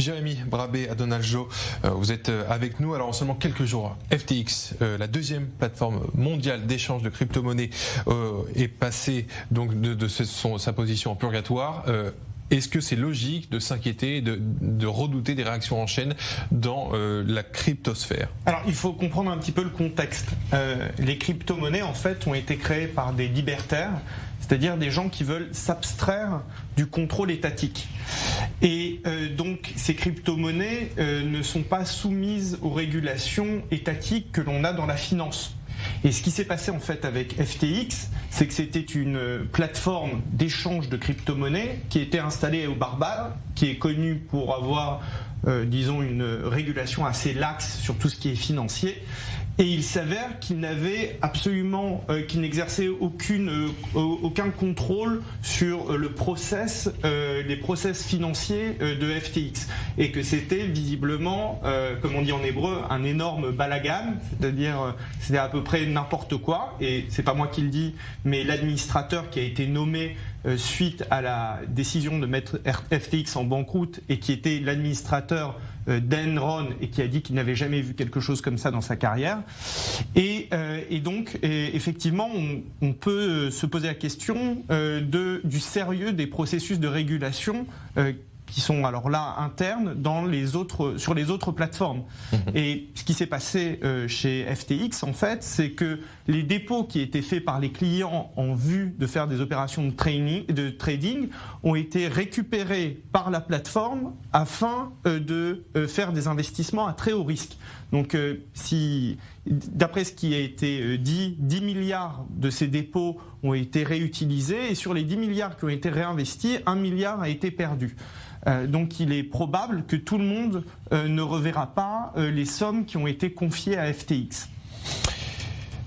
Jérémy Brabé-Adonaljo, vous êtes avec nous. Alors en seulement quelques jours, FTX, la deuxième plateforme mondiale d'échange de crypto-monnaies, est passée donc de sa position en purgatoire. Est-ce que c'est logique de s'inquiéter et de redouter des réactions en chaîne dans la cryptosphère ? Alors il faut comprendre un petit peu le contexte. Les crypto-monnaies en fait ont été créées par des libertaires, c'est-à-dire des gens qui veulent s'abstraire du contrôle étatique. Et donc ces crypto-monnaies ne sont pas soumises aux régulations étatiques que l'on a dans la finance. Et ce qui s'est passé en fait avec FTX, c'est que c'était une plateforme d'échange de crypto-monnaies qui était installée au Barbade, qui est connue pour avoir, disons, une régulation assez laxe sur tout ce qui est financier. Et il s'avère qu'il n'avait absolument, qu'il n'exerçait aucun contrôle sur les process financiers de FTX, et que c'était visiblement, comme on dit en hébreu, un énorme balagan, c'est-à-dire c'était à peu près n'importe quoi. Et c'est pas moi qui le dis, mais l'administrateur qui a été nommé suite à la décision de mettre FTX en banqueroute et qui était l'administrateur d'Enron et qui a dit qu'il n'avait jamais vu quelque chose comme ça dans sa carrière. Et donc, effectivement, on peut se poser la question du sérieux des processus de régulation qui sont alors là internes sur les autres plateformes. Et ce qui s'est passé chez FTX, en fait, c'est que les dépôts qui étaient faits par les clients en vue de faire des opérations de trading ont été récupérés par la plateforme afin de faire des investissements à très haut risque. Donc, d'après ce qui a été dit, 10 milliards de ces dépôts ont été réutilisés, et sur les 10 milliards qui ont été réinvestis, 1 milliard a été perdu. Donc il est probable que tout le monde ne reverra pas les sommes qui ont été confiées à FTX.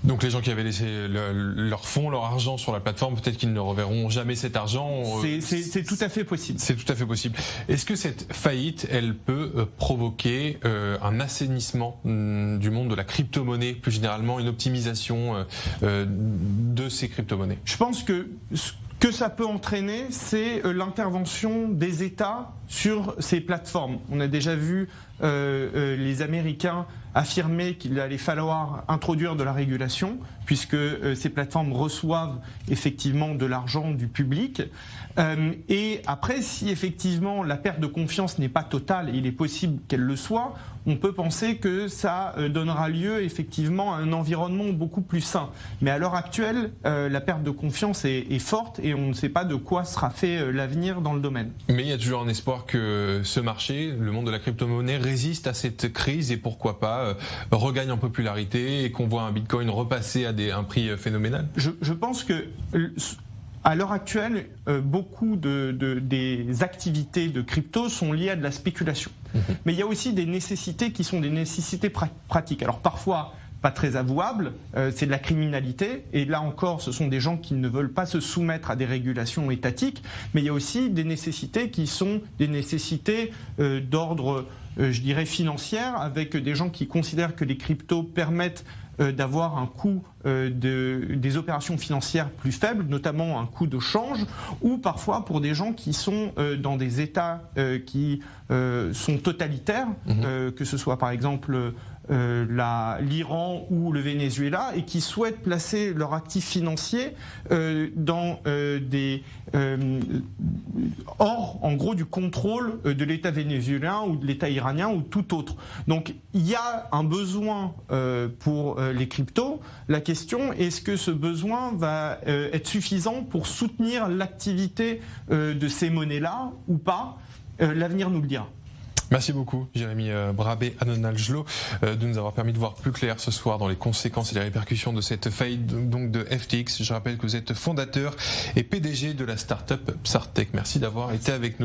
Donc les gens qui avaient laissé leur fonds, leur argent sur la plateforme, peut-être qu'ils ne reverront jamais cet argent. C'est tout à fait possible. C'est tout à fait possible. Est-ce que cette faillite, elle peut provoquer un assainissement du monde de la crypto-monnaie, plus généralement une optimisation de ces crypto-monnaies ? Je pense que ce que ça peut entraîner, c'est l'intervention des États sur ces plateformes. On a déjà vu les Américains affirmer qu'il allait falloir introduire de la régulation, puisque ces plateformes reçoivent effectivement de l'argent du public. Et après, si effectivement la perte de confiance n'est pas totale, et il est possible qu'elle le soit, on peut penser que ça donnera lieu effectivement à un environnement beaucoup plus sain. Mais à l'heure actuelle, la perte de confiance est forte, et on ne sait pas de quoi sera fait l'avenir dans le domaine. Mais il y a toujours un espoir que ce marché, le monde de la crypto-monnaie, résiste à cette crise et pourquoi pas regagne en popularité et qu'on voit un Bitcoin repasser à un prix phénoménal. Je pense que à l'heure actuelle, beaucoup des activités de crypto sont liées à de la spéculation. Mais il y a aussi des nécessités qui sont des nécessités pratiques. Alors parfois pas très avouables, c'est de la criminalité, et là encore ce sont des gens qui ne veulent pas se soumettre à des régulations étatiques, mais il y a aussi des nécessités qui sont des nécessités d'ordre, je dirais, financière, avec des gens qui considèrent que les cryptos permettent d'avoir un coût des opérations financières plus faible, notamment un coût de change, ou parfois pour des gens qui sont dans des États qui sont totalitaires, que ce soit par exemple l'Iran ou le Venezuela, et qui souhaitent placer leurs actifs financiers hors, en gros, du contrôle de l'État vénézuélien ou de l'État iranien ou tout autre. Donc il y a un besoin pour les cryptos. La question, est-ce que ce besoin va être suffisant pour soutenir l'activité de ces monnaies-là ou pas ? L'avenir nous le dira. Merci beaucoup Jérémy Brabé-Adonaljo de nous avoir permis de voir plus clair ce soir dans les conséquences et les répercussions de cette faillite donc de FTX. Je rappelle que vous êtes fondateur et PDG de la start-up Psartech. Merci d'avoir été avec nous.